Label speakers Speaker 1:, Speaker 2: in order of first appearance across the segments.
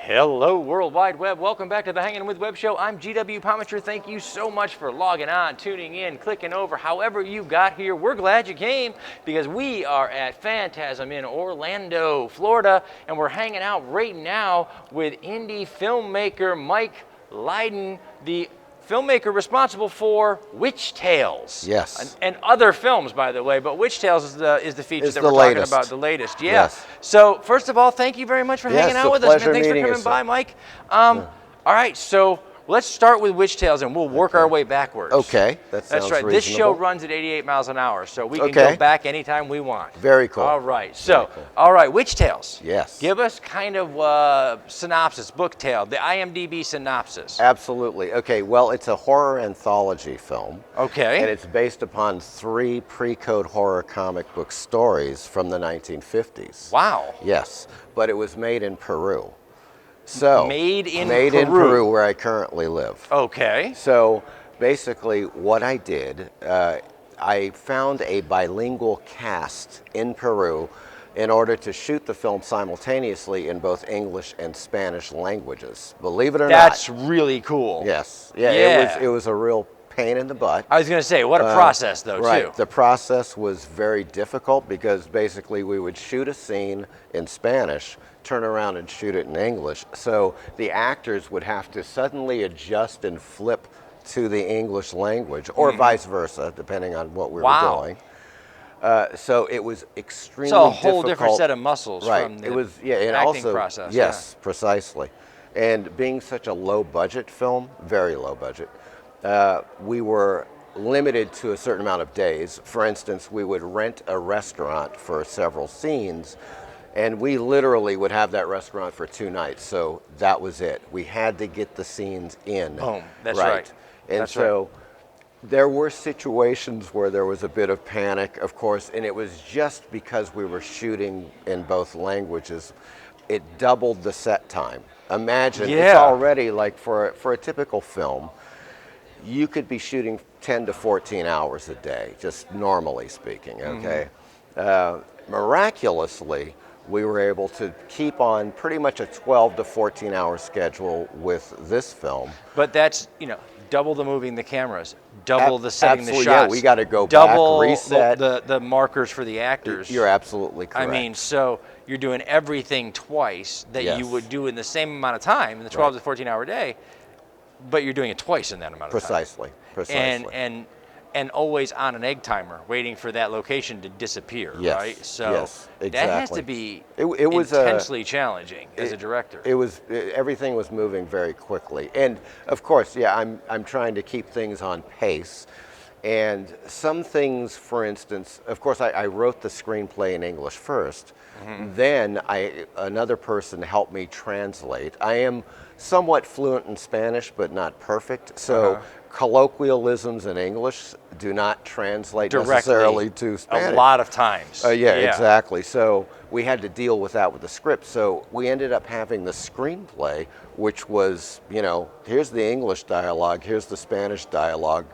Speaker 1: Hello, World Wide Web. Welcome back to the Hangin with Web Show. I'm GW Pomichter. Thank you so much for logging on, tuning in, clicking over. However you got here, we're glad you came because we are at Fantasm in Orlando, Florida, and we're hanging out right now with indie filmmaker Mike Lyddon, the filmmaker responsible for Witch Tales.
Speaker 2: Yes.
Speaker 1: And other films, by the way, but Witch Tales is the feature
Speaker 2: It's
Speaker 1: that
Speaker 2: the
Speaker 1: we're
Speaker 2: latest.
Speaker 1: talking about, the latest. Yeah.
Speaker 2: Yes.
Speaker 1: So, first of all, thank you very much for hanging out with us, man. Thanks for coming by, Mike. All right, so let's start with Witch Tales, and we'll work our way backwards.
Speaker 2: Okay, that sounds
Speaker 1: That's right.
Speaker 2: reasonable.
Speaker 1: This show runs at 88 miles an hour, so we can go back anytime we want.
Speaker 2: Very cool.
Speaker 1: All right, so, all right, Witch Tales.
Speaker 2: Yes.
Speaker 1: Give us kind of synopsis, book tale, the IMDb synopsis.
Speaker 2: Absolutely. Okay, well, it's a horror anthology film.
Speaker 1: Okay.
Speaker 2: And it's based upon 3 pre-code horror comic book stories from the 1950s.
Speaker 1: Wow.
Speaker 2: Yes, but it was made in Peru. So
Speaker 1: Made in
Speaker 2: Peru, where I currently live.
Speaker 1: Okay.
Speaker 2: So basically what I did, I found a bilingual cast in Peru in order to shoot the film simultaneously in both English and Spanish languages. Believe it or not.
Speaker 1: That's really cool.
Speaker 2: Yes. Yeah, it was a real pain in the butt.
Speaker 1: I was going to say, what a process, though,
Speaker 2: right.
Speaker 1: too.
Speaker 2: The process was very difficult because basically we would shoot a scene in Spanish, turn around and shoot it in English. So the actors would have to suddenly adjust and flip to the English language, or vice versa, depending on what we were doing. So it was extremely difficult.
Speaker 1: It's a whole different set of muscles from the
Speaker 2: and
Speaker 1: acting
Speaker 2: also,
Speaker 1: process.
Speaker 2: Yes, precisely. And being such a low-budget film, very low budget, we were limited to a certain amount of days. For instance, we would rent a restaurant for several scenes, and we literally would have that restaurant for 2 nights. So that was it. We had to get the scenes in.
Speaker 1: Boom. That's right.
Speaker 2: And so there were situations where there was a bit of panic, of course, and it was just because we were shooting in both languages. It doubled the set time. Imagine, it's already like for a typical film, you could be shooting 10 to 14 hours a day, just normally speaking, okay? Miraculously, we were able to keep on pretty much a 12 to 14 hour schedule with this film.
Speaker 1: But that's, double the moving the cameras, double the setting the shots.
Speaker 2: Yeah, we got to go
Speaker 1: double
Speaker 2: back, reset.
Speaker 1: the markers for the actors.
Speaker 2: You're absolutely correct.
Speaker 1: I mean, so you're doing everything twice that you would do in the same amount of time in the 12 to 14 hour day, but you're doing it twice in that amount of time.
Speaker 2: Precisely.
Speaker 1: And always on an egg timer, waiting for that location to disappear, right? So
Speaker 2: exactly.
Speaker 1: that has to be
Speaker 2: it was
Speaker 1: intensely challenging as a director.
Speaker 2: Everything was moving very quickly, and of course, I'm trying to keep things on pace. And some things, for instance, of course, I wrote the screenplay in English first. Then another person helped me translate. I am somewhat fluent in Spanish, but not perfect. So colloquialisms in English do not translate directly necessarily to Spanish.
Speaker 1: A lot of times.
Speaker 2: Yeah, exactly. So we had to deal with that with the script. So we ended up having the screenplay, which was, here's the English dialogue, here's the Spanish dialogue.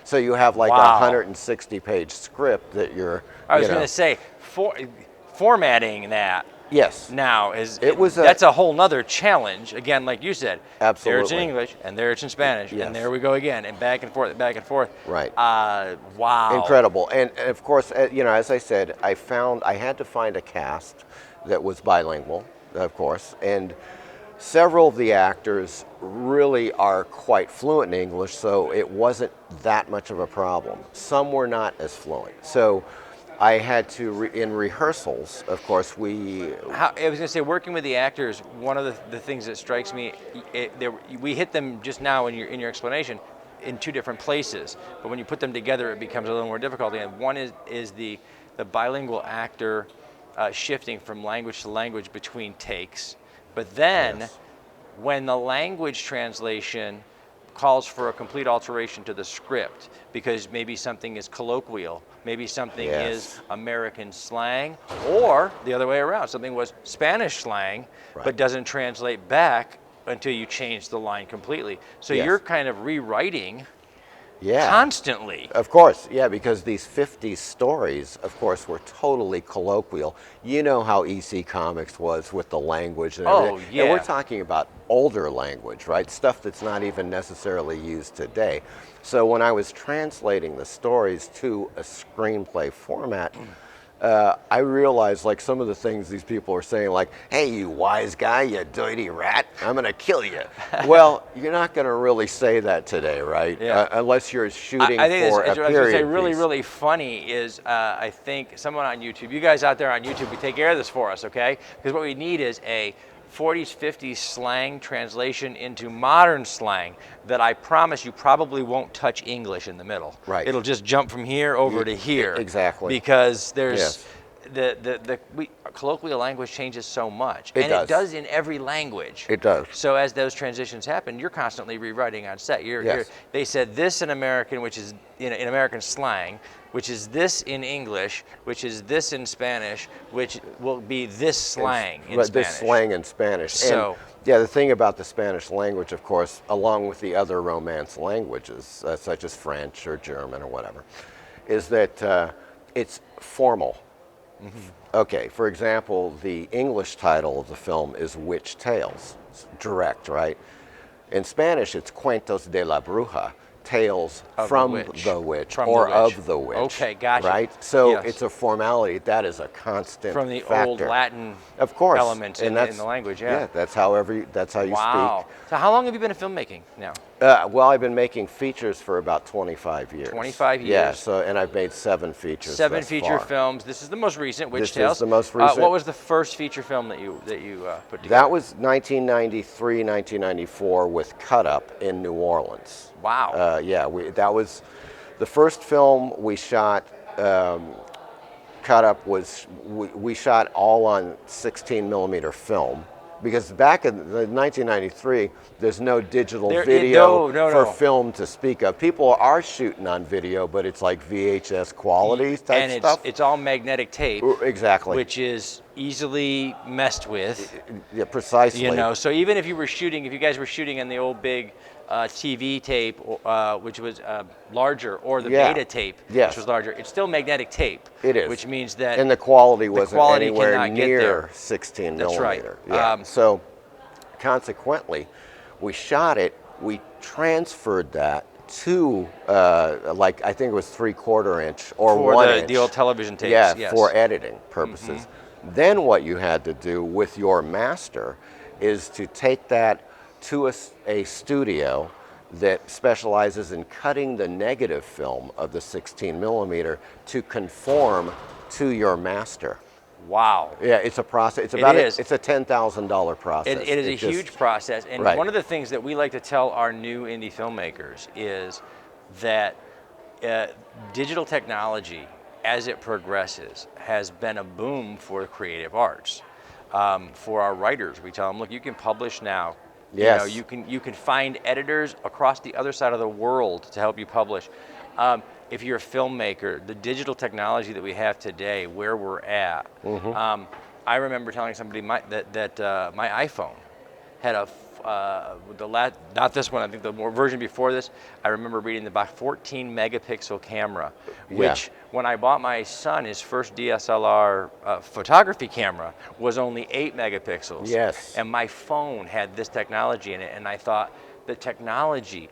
Speaker 2: So you have like a 160-page script that you're.
Speaker 1: I was going to say, formatting that.
Speaker 2: Yes.
Speaker 1: Now that's a whole nother challenge. Again, like you said.
Speaker 2: Absolutely.
Speaker 1: There it's in English, and there it's in Spanish, and there we go again, and back and forth, back and forth.
Speaker 2: Right.
Speaker 1: Wow.
Speaker 2: Incredible. And of course, as I said, I had to find a cast that was bilingual, of course, and several of the actors really are quite fluent in English, so it wasn't that much of a problem. Some were not as fluent. So I had to, in rehearsals, of course, I
Speaker 1: was going to say, working with the actors, one of the things that strikes me, we hit them just now in your explanation in 2 different places, but when you put them together, it becomes a little more difficult. And one is the bilingual actor shifting from language to language between takes. But then, when the language translation calls for a complete alteration to the script, because maybe something is colloquial, maybe something is American slang, or the other way around, something was Spanish slang, but doesn't translate back until you change the line completely. So you're kind of rewriting
Speaker 2: Yeah.
Speaker 1: constantly.
Speaker 2: Of course, yeah, because these 50 stories, of course, were totally colloquial. You know how EC Comics was with the language and everything.
Speaker 1: Oh, yeah.
Speaker 2: And we're talking about older language, right? Stuff that's not even necessarily used today. So when I was translating the stories to a screenplay format, I realized like some of the things these people are saying, like, hey, you wise guy, you dirty rat, I'm going to kill you. Well, you're not going to really say that today, right?
Speaker 1: Yeah.
Speaker 2: Unless you're shooting
Speaker 1: I think
Speaker 2: for a
Speaker 1: I was going to
Speaker 2: period
Speaker 1: say really,
Speaker 2: piece.
Speaker 1: really funny is I think someone on YouTube, you guys out there on YouTube, we take care of this for us, okay? Because what we need is a 40s, 50s slang translation into modern slang that I promise you probably won't touch English in the middle.
Speaker 2: Right.
Speaker 1: It'll just jump from here over to here.
Speaker 2: Exactly.
Speaker 1: Because there's
Speaker 2: Yes.
Speaker 1: colloquial language changes so much.
Speaker 2: It
Speaker 1: and
Speaker 2: does.
Speaker 1: it does in every language.
Speaker 2: It does.
Speaker 1: So as those transitions happen, you're constantly rewriting on set.
Speaker 2: Yes.
Speaker 1: They said this in American, which is in American slang, which is this in English, which is this in Spanish, which will be this slang in
Speaker 2: Right,
Speaker 1: Spanish.
Speaker 2: this slang in Spanish.
Speaker 1: So-
Speaker 2: And yeah, the thing about the Spanish language, of course, along with the other Romance languages, such as French or German or whatever, is that it's formal. Okay, for example, the English title of the film is Witch Tales. It's direct, right? In Spanish, it's Cuentos de la Bruja, tales
Speaker 1: Of the
Speaker 2: from
Speaker 1: witch.
Speaker 2: the witch
Speaker 1: From
Speaker 2: or
Speaker 1: the witch.
Speaker 2: of the witch.
Speaker 1: Okay, gotcha.
Speaker 2: Right? So
Speaker 1: Yes.
Speaker 2: it's a formality. That is a constant
Speaker 1: From the
Speaker 2: factor.
Speaker 1: old Latin
Speaker 2: Of course.
Speaker 1: element in
Speaker 2: that's-
Speaker 1: the language,
Speaker 2: Yeah, that's how you
Speaker 1: Wow. So how long have you been in filmmaking now?
Speaker 2: speak. Well, I've been making features for about 25 years.
Speaker 1: 25
Speaker 2: Yeah,
Speaker 1: years.
Speaker 2: so and I've made 7 features.
Speaker 1: 7
Speaker 2: thus
Speaker 1: feature
Speaker 2: far.
Speaker 1: films. This is the most recent, Witch
Speaker 2: This is
Speaker 1: Tales.
Speaker 2: the most recent.
Speaker 1: What was the first feature film that you put together?
Speaker 2: That was 1993, 1994 with Cut Up in New Orleans.
Speaker 1: Wow.
Speaker 2: Yeah, that was the first film we shot. Cut Up was we shot all on 16 millimeter film because back in 1993 there's no digital video for film to speak of. People are shooting on video, but it's like VHS quality type
Speaker 1: and
Speaker 2: stuff.
Speaker 1: it's all magnetic tape,
Speaker 2: Exactly.
Speaker 1: which is easily messed with.
Speaker 2: Yeah, precisely.
Speaker 1: You know, so even if you guys were shooting on the old big TV tape, which was larger, or the
Speaker 2: Yeah.
Speaker 1: beta tape,
Speaker 2: Yes.
Speaker 1: which was larger, it's still magnetic tape.
Speaker 2: It is.
Speaker 1: Which means that
Speaker 2: And the quality wasn't
Speaker 1: quality
Speaker 2: anywhere
Speaker 1: cannot get
Speaker 2: near
Speaker 1: there.
Speaker 2: 16
Speaker 1: That's right.
Speaker 2: millimeter. Yeah. So consequently, we shot it, we transferred that to like I think it was 3/4 inch or
Speaker 1: for
Speaker 2: 1
Speaker 1: the
Speaker 2: inch.
Speaker 1: old television tapes.
Speaker 2: Yeah,
Speaker 1: yes.
Speaker 2: for editing purposes. Then what you had to do with your master is to take that to a studio that specializes in cutting the negative film of the 16 millimeter to conform to your master.
Speaker 1: Wow.
Speaker 2: Yeah, it's a process. It's about
Speaker 1: is.
Speaker 2: it's a $10,000 process.
Speaker 1: It is a
Speaker 2: just-
Speaker 1: huge process, and
Speaker 2: Right.
Speaker 1: one of the things that we like to tell our new indie filmmakers is that digital technology, as it progresses, has been a boom for creative arts. For our writers, we tell them, look, you can publish now.
Speaker 2: Yes.
Speaker 1: You know, you can find editors across the other side of the world to help you publish. If you're a filmmaker, the digital technology that we have today, where we're at, I remember telling somebody that my iPhone had not this one, I think the version before this, I remember reading about 14 megapixel camera, which when I bought my son his first DSLR photography camera was only 8 megapixels.
Speaker 2: Yes.
Speaker 1: And my phone had this technology in it, and I thought, the technology,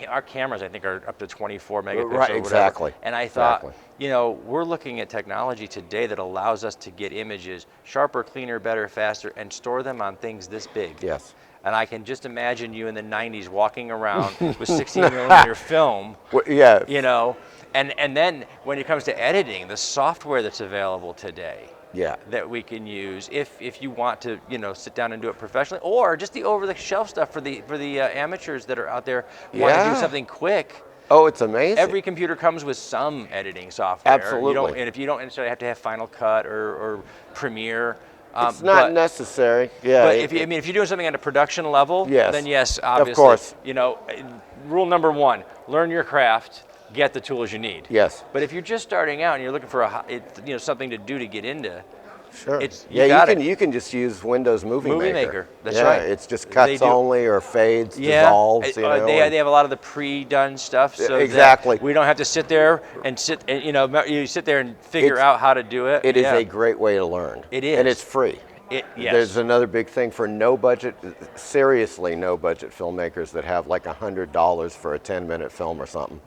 Speaker 1: our cameras I think are up to 24 megapixels.
Speaker 2: Right,
Speaker 1: or whatever.
Speaker 2: exactly.
Speaker 1: And I thought,
Speaker 2: Exactly.
Speaker 1: you know, we're looking at technology today that allows us to get images sharper, cleaner, better, faster, and store them on things this big.
Speaker 2: Yes.
Speaker 1: And I can just imagine you in the 90s walking around with 16 millimeter film,
Speaker 2: Well, yeah.
Speaker 1: you know, and then when it comes to editing, the software that's available today,
Speaker 2: Yeah.
Speaker 1: that we can use if you want to, you know, sit down and do it professionally, or just the over-the-shelf stuff for the amateurs that are out there want to do something quick.
Speaker 2: Oh, it's amazing.
Speaker 1: Every computer comes with some editing software.
Speaker 2: Absolutely.
Speaker 1: And if you don't necessarily have to have Final Cut or Premiere.
Speaker 2: It's not necessary. Yeah.
Speaker 1: But if you're doing something at a production level,
Speaker 2: Yes.
Speaker 1: then yes, obviously.
Speaker 2: Of course.
Speaker 1: You know, rule number 1: learn your craft. Get the tools you need.
Speaker 2: Yes.
Speaker 1: But if you're just starting out and you're looking for something to do to get into
Speaker 2: Sure.
Speaker 1: It's,
Speaker 2: You can just use Windows Movie Maker.
Speaker 1: That's right.
Speaker 2: It's just cuts only or fades,
Speaker 1: Yeah.
Speaker 2: dissolves. You know,
Speaker 1: they have a lot of the pre-done stuff, so
Speaker 2: exactly.
Speaker 1: that we don't have to sit there and you sit there and figure out how to do it.
Speaker 2: It is a great way to learn.
Speaker 1: It is,
Speaker 2: and it's free.
Speaker 1: Yes.
Speaker 2: There's another big thing for no budget, seriously no budget filmmakers that have like $100 for a 10-minute film or something.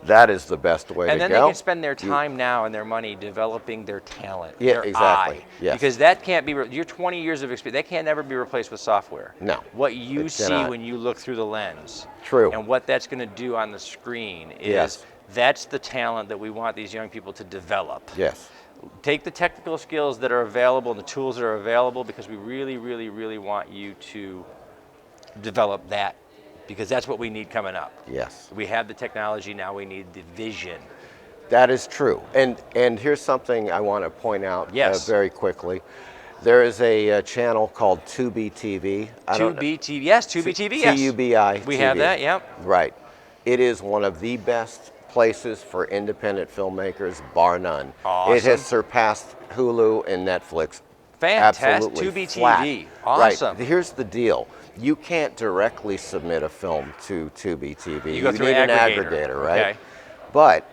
Speaker 2: That is the best way to go.
Speaker 1: And then they can spend their time now and their money developing their talent,
Speaker 2: Yeah,
Speaker 1: their
Speaker 2: exactly.
Speaker 1: eye.
Speaker 2: Yes.
Speaker 1: Because that can't be, your 20 years of experience, that can't ever be replaced with software.
Speaker 2: No.
Speaker 1: What you
Speaker 2: it
Speaker 1: see
Speaker 2: cannot.
Speaker 1: when you look through the lens.
Speaker 2: True.
Speaker 1: And what that's going to do on the screen is,
Speaker 2: Yes.
Speaker 1: that's the talent that we want these young people to develop.
Speaker 2: Yes.
Speaker 1: Take the technical skills that are available and the tools that are available, because we really, really, really want you to develop that, because that's what we need coming up.
Speaker 2: Yes.
Speaker 1: We have the technology, now we need the vision.
Speaker 2: That is true. And here's something I want to point out very quickly. There is a channel called Tubi TV.
Speaker 1: Tubi TV, yes, Tubi TV, yes.
Speaker 2: Tubi.
Speaker 1: We have that, yep.
Speaker 2: Right. It is one of the best places for independent filmmakers, bar none.
Speaker 1: Awesome.
Speaker 2: It has surpassed Hulu and Netflix.
Speaker 1: Fantastic.
Speaker 2: Absolutely
Speaker 1: Tubi
Speaker 2: flat.
Speaker 1: TV. Awesome.
Speaker 2: Right. Here's the deal. You can't directly submit a film to Tubi TV.
Speaker 1: You go through
Speaker 2: need
Speaker 1: an
Speaker 2: an
Speaker 1: aggregator,
Speaker 2: aggregator, right?
Speaker 1: okay.
Speaker 2: But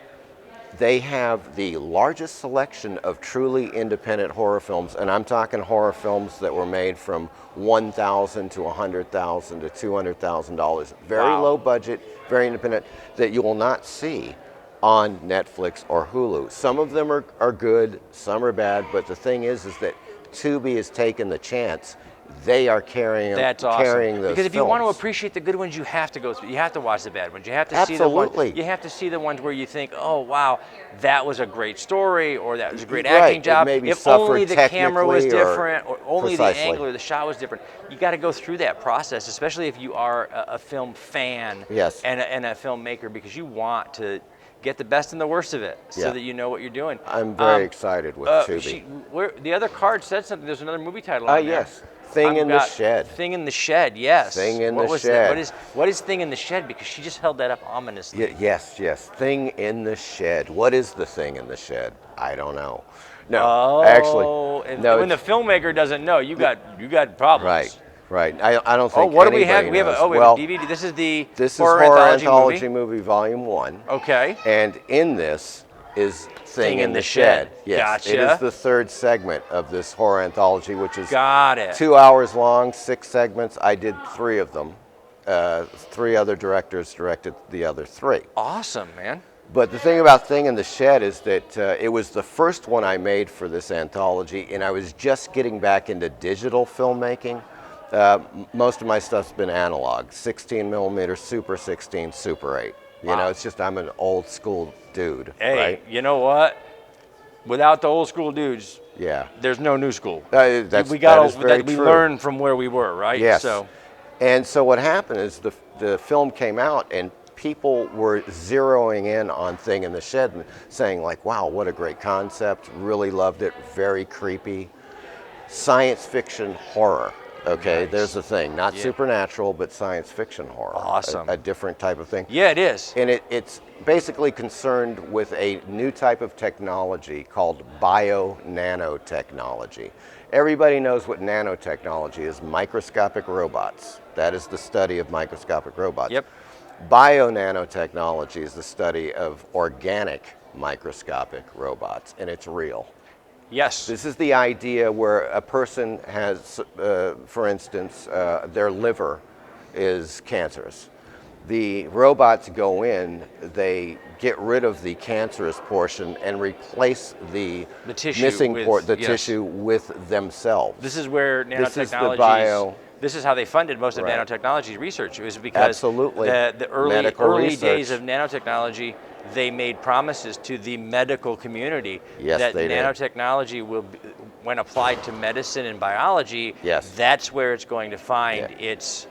Speaker 2: they have the largest selection of truly independent horror films, and I'm talking horror films that were made from $1,000 to $100,000 to $200,000. Very low budget, very independent, that you will not see on Netflix or Hulu. Some of them are good, some are bad, but the thing is that Tubi has taken the chance. They are carrying
Speaker 1: That's awesome.
Speaker 2: carrying those
Speaker 1: Because if you want to
Speaker 2: films.
Speaker 1: appreciate the good ones, you have to go through. You have to watch the bad ones. You have to see
Speaker 2: Absolutely.
Speaker 1: the ones. You have to see the ones where you think, "Oh wow, that was a great story," or "That was a great
Speaker 2: Right.
Speaker 1: acting
Speaker 2: It
Speaker 1: job."
Speaker 2: maybe
Speaker 1: If only the
Speaker 2: suffered
Speaker 1: camera was
Speaker 2: technically or
Speaker 1: different, or only
Speaker 2: precisely.
Speaker 1: the angle or the shot was different. You got to go through that process, especially if you are a film fan
Speaker 2: Yes.
Speaker 1: and a filmmaker, because you want to get the best and the worst of it, so that you know what you're doing.
Speaker 2: I'm very excited with Tubi.
Speaker 1: The other card said something. There's another movie title on there.
Speaker 2: Yes. Thing in the Shed.
Speaker 1: Thing in the Shed, yes.
Speaker 2: Thing in the
Speaker 1: What
Speaker 2: Shed.
Speaker 1: What is Thing in the Shed? Because she just held that up ominously.
Speaker 2: Yes. Thing in the Shed. What is the thing in the shed? I don't know. No,
Speaker 1: Oh,
Speaker 2: actually,
Speaker 1: and
Speaker 2: no.
Speaker 1: when the filmmaker doesn't know, you got problems.
Speaker 2: Right. I don't think.
Speaker 1: Oh, what do we have?
Speaker 2: anybody
Speaker 1: We have
Speaker 2: knows.
Speaker 1: we have a DVD. This is the
Speaker 2: Horror Anthology movie Volume 1.
Speaker 1: Okay.
Speaker 2: And in this is Thing in the Shed. Yes.
Speaker 1: Gotcha.
Speaker 2: It is the third segment of this horror anthology, which is
Speaker 1: Got it.
Speaker 2: 2 hours long, 6 segments. I did 3 of them. 3 other directors directed the other 3.
Speaker 1: Awesome, man.
Speaker 2: But the thing about Thing in the Shed is that it was the first one I made for this anthology, and I was just getting back into digital filmmaking. Most of my stuff's been analog, 16 millimeter, Super 16, Super 8. You know, it's just I'm an old school dude.
Speaker 1: Hey,
Speaker 2: right?
Speaker 1: you know what? Without the old school dudes,
Speaker 2: Yeah.
Speaker 1: there's no new school.
Speaker 2: That is very
Speaker 1: we
Speaker 2: true.
Speaker 1: learned from where we were, right?
Speaker 2: Yes.
Speaker 1: So,
Speaker 2: And so what happened is the film came out and people were zeroing in on Thing in the Shed and saying like, wow, what a great concept. Really loved it. Very creepy. Science fiction horror. Okay,
Speaker 1: Nice.
Speaker 2: there's the thing. Not supernatural, but science fiction horror.
Speaker 1: Awesome.
Speaker 2: A different type of thing.
Speaker 1: yeah, it is.
Speaker 2: And it's basically concerned with a new type of technology called bio-nanotechnology. Everybody knows what nanotechnology is, microscopic robots. That is the study of microscopic robots.
Speaker 1: Yep.
Speaker 2: Bio-nanotechnology is the study of organic microscopic robots, and it's real.
Speaker 1: Yes.
Speaker 2: This is the idea where a person has, for instance, their liver is cancerous. The robots go in, they get rid of the cancerous portion and replace the
Speaker 1: tissue
Speaker 2: missing
Speaker 1: with- yes.
Speaker 2: tissue with themselves.
Speaker 1: This is where
Speaker 2: This is the
Speaker 1: nanotechnology. This is how they funded most of
Speaker 2: Right.
Speaker 1: nanotechnology research. It was because
Speaker 2: Absolutely.
Speaker 1: the
Speaker 2: Medical
Speaker 1: early
Speaker 2: research.
Speaker 1: days of nanotechnology, they made promises to the medical community
Speaker 2: Yes,
Speaker 1: that
Speaker 2: they did.
Speaker 1: nanotechnology will, when applied to medicine and biology,
Speaker 2: Yes.
Speaker 1: that's where it's going to find its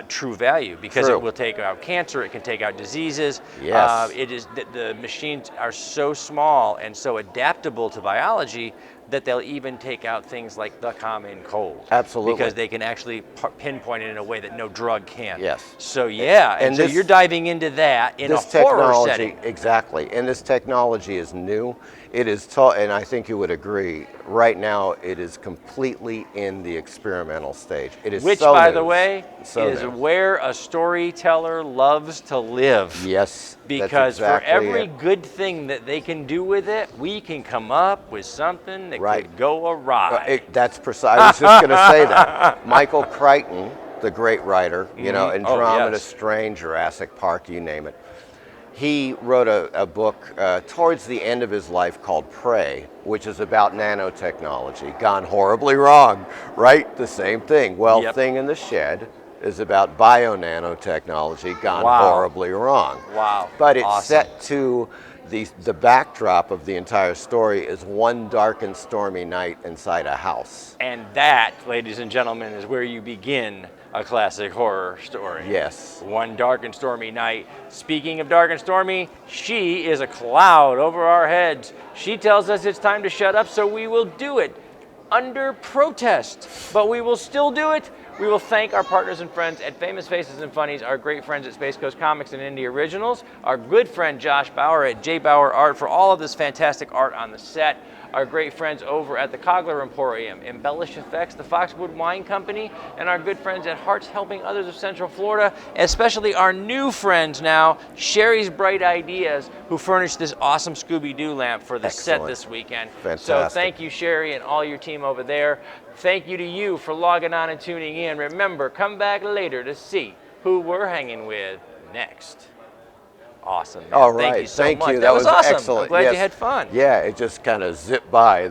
Speaker 1: true value, because
Speaker 2: True.
Speaker 1: it will take out cancer, it can take out diseases.
Speaker 2: Yes.
Speaker 1: It is the machines are so small and so adaptable to biology that they'll even take out things like the common cold.
Speaker 2: Absolutely.
Speaker 1: Because they can actually pinpoint it in a way that no drug can.
Speaker 2: Yes.
Speaker 1: So yeah, and so you're diving into that in a horror setting.
Speaker 2: Exactly, and this technology is new. It is taught, and I think you would agree, right now it is completely in the experimental stage. It is
Speaker 1: Which,
Speaker 2: so
Speaker 1: by
Speaker 2: new.
Speaker 1: the way,
Speaker 2: So
Speaker 1: is
Speaker 2: new.
Speaker 1: where a storyteller loves to live.
Speaker 2: Yes,
Speaker 1: Because
Speaker 2: that's exactly
Speaker 1: for every
Speaker 2: it.
Speaker 1: good thing that they can do with it, we can come up with something that
Speaker 2: Right.
Speaker 1: could go awry.
Speaker 2: That's precise. I was just going to say that. Michael Crichton, the great writer, you know, Andromeda
Speaker 1: yes.
Speaker 2: Strain, Jurassic Park, you name it. He wrote a book towards the end of his life called Prey, which is about nanotechnology, gone horribly wrong, right? The same thing. Well,
Speaker 1: Yep.
Speaker 2: Thing in the Shed is about bio-nanotechnology, gone
Speaker 1: Wow.
Speaker 2: horribly wrong.
Speaker 1: Wow.
Speaker 2: But it's
Speaker 1: Awesome.
Speaker 2: set to the backdrop of the entire story is one dark and stormy night inside a house.
Speaker 1: And that, ladies and gentlemen, is where you begin a classic horror story.
Speaker 2: Yes.
Speaker 1: One dark and stormy night. Speaking of dark and stormy, she is a cloud over our heads. She tells us it's time to shut up, so we will do it under protest. But we will still do it. We will thank our partners and friends at Famous Faces and Funnies, our great friends at Space Coast Comics and Indie Originals, our good friend Josh Bauer at J. Bauer Art for all of this fantastic art on the set, our great friends over at the Cogler Emporium, Embellish Effects, the Foxwood Wine Company, and our good friends at Hearts Helping Others of Central Florida, especially our new friends now, Sherry's Bright Ideas, who furnished this awesome Scooby-Doo lamp for the set
Speaker 2: Excellent.
Speaker 1: this weekend.
Speaker 2: Fantastic.
Speaker 1: So thank you, Sherry, and all your team over there. Thank you to you for logging on and tuning in. Remember, come back later to see who we're hanging with next. Awesome. Man.
Speaker 2: All right.
Speaker 1: Thank you so much.
Speaker 2: That was
Speaker 1: awesome.
Speaker 2: excellent.
Speaker 1: I'm glad
Speaker 2: Yes.
Speaker 1: you had fun.
Speaker 2: Yeah, it just kind of zipped by.